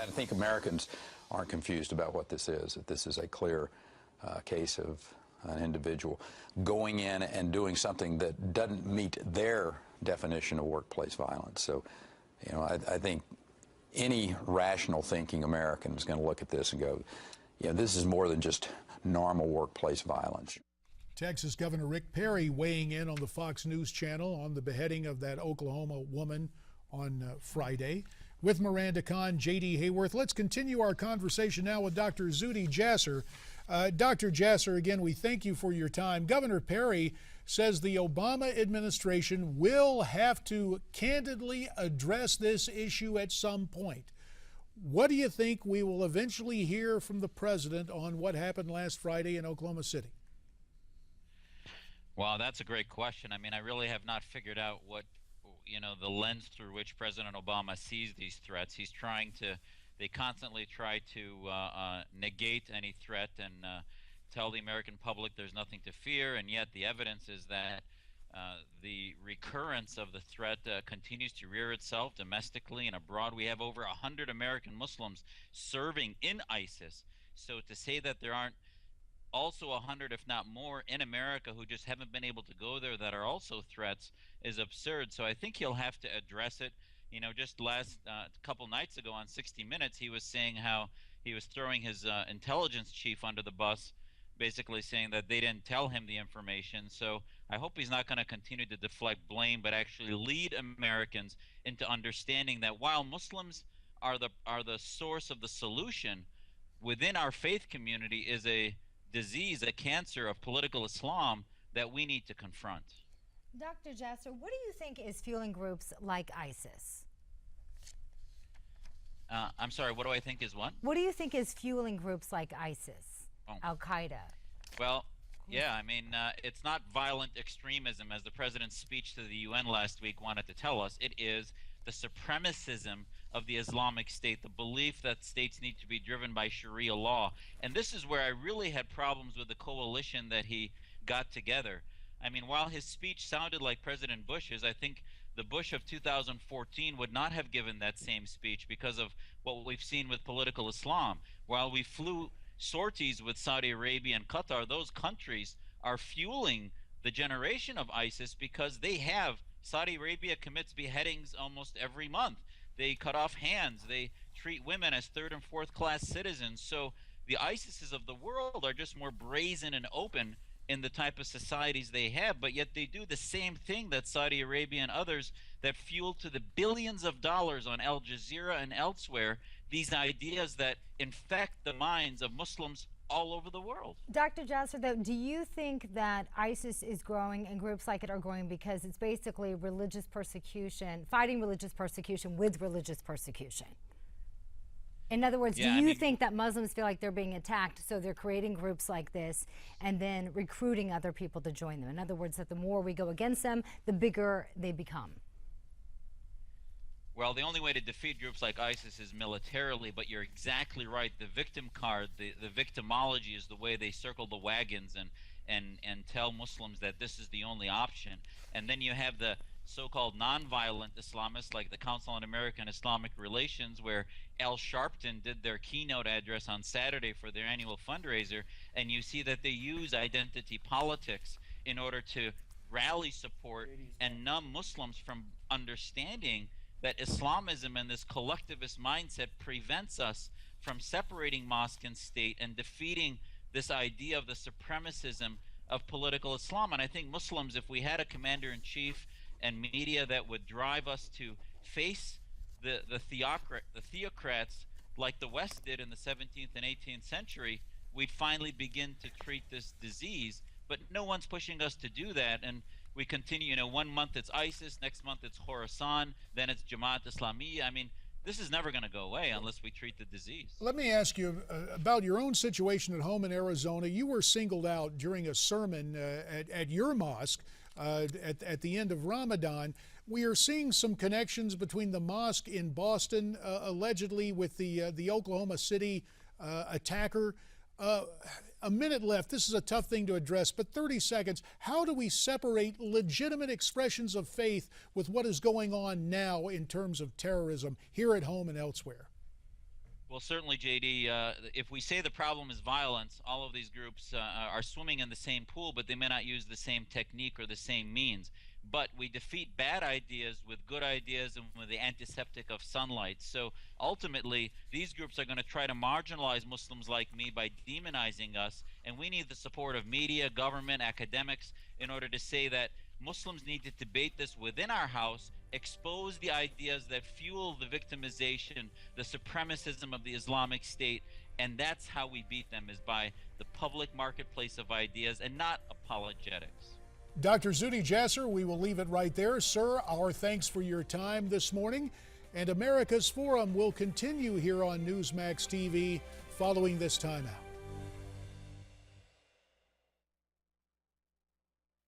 I think Americans aren't confused about what this is, that this is a clear case of an individual going in and doing something that doesn't meet their definition of workplace violence. So, you know, I think any rational thinking American is going to look at this and go, you know, this is more than just normal workplace violence. Texas Governor Rick Perry weighing in on the Fox News channel on the beheading of that Oklahoma woman on Friday. With Miranda Kahn, J.D. Hayworth, let's continue our conversation now with Dr. Zuhdi Jasser. Dr. Jasser, again, we thank you for your time. Governor Perry says the Obama administration will have to candidly address this issue at some point. What do you think we will eventually hear from the president on what happened last Friday in Oklahoma City? Well, that's a great question. I mean, I really have not figured out what, you know, the lens through which President Obama sees these threats. He's trying to, they constantly try to negate any threat and tell the American public there's nothing to fear, and yet the evidence is that the recurrence of the threat continues to rear itself domestically and abroad. We have over 100 American Muslims serving in ISIS. So to say that there aren't also 100, if not more, in America who just haven't been able to go there that are also threats is absurd. So I think he'll have to address it. You know, just last couple nights ago on 60 Minutes, he was saying how he was throwing his intelligence chief under the bus, basically saying that they didn't tell him the information. So I hope he's not going to continue to deflect blame, but actually lead Americans into understanding that while Muslims are the source of the solution, within our faith community is a disease, a cancer of political Islam that we need to confront. Dr. Jasser, what do you think is fueling groups like ISIS? I'm sorry, what do I think is what? What do you think is fueling groups like ISIS, Al-Qaeda? Well, yeah, I mean, it's not violent extremism, as the president's speech to the UN last week wanted to tell us. It is the supremacism of the Islamic State, the belief that states need to be driven by Sharia law. And this is where I really had problems with the coalition that he got together. I mean, while his speech sounded like President Bush's, I think the Bush of 2014 would not have given that same speech because of what we've seen with political Islam. While we flew sorties with Saudi Arabia and Qatar, those countries are fueling the generation of ISIS because they have, Saudi Arabia commits beheadings almost every month. They cut off hands. They treat women as third and fourth class citizens. So the ISISes of the world are just more brazen and open in the type of societies they have, but yet they do the same thing that Saudi Arabia and others that fuel to the billions of dollars on Al Jazeera and elsewhere these ideas that infect the minds of Muslims all over the world. Dr. Jasser, though, do you think that ISIS is growing and groups like it are growing because it's basically religious persecution, fighting religious persecution with religious persecution? In other words, do you think that Muslims feel like they're being attacked, so they're creating groups like this and then recruiting other people to join them? In other words, that the more we go against them, the bigger they become. Well, the only way to defeat groups like ISIS is militarily, but you're exactly right. The victim card, the victimology is the way they circle the wagons and tell Muslims that this is the only option. And then you have the so-called nonviolent Islamists like the Council on American Islamic Relations, where Al Sharpton did their keynote address on Saturday for their annual fundraiser, and you see that they use identity politics in order to rally support and numb Muslims from understanding that Islamism and this collectivist mindset prevents us from separating mosque and state and defeating this idea of the supremacism of political Islam. And I think Muslims, if we had a commander-in-chief and media that would drive us to face the theocrats like the West did in the 17th and 18th century, we'd finally begin to treat this disease. But no one's pushing us to do that, and we continue. You know, one month it's ISIS, next month it's Khorasan, then it's Jamaat Islamiyya. I mean, this is never going to go away unless we treat the disease. Let me ask you about your own situation at home in Arizona. You were singled out during a sermon at your mosque at the end of Ramadan. We are seeing some connections between the mosque in Boston, allegedly with the Oklahoma City attacker. A minute left. This is a tough thing to address, but 30 seconds. How do we separate legitimate expressions of faith with what is going on now in terms of terrorism here at home and elsewhere? Well, certainly, JD, if we say the problem is violence, all of these groups are swimming in the same pool, but they may not use the same technique or the same means. But we defeat bad ideas with good ideas and with the antiseptic of sunlight. So ultimately, these groups are going to try to marginalize Muslims like me by demonizing us, and we need the support of media, government, academics in order to say that Muslims need to debate this within our house, expose the ideas that fuel the victimization, the supremacism of the Islamic State, and that's how we beat them, is by the public marketplace of ideas and not apologetics. Dr. Zuhdi Jasser, we will leave it right there. Sir, our thanks for your time this morning. And America's Forum will continue here on Newsmax TV following this timeout.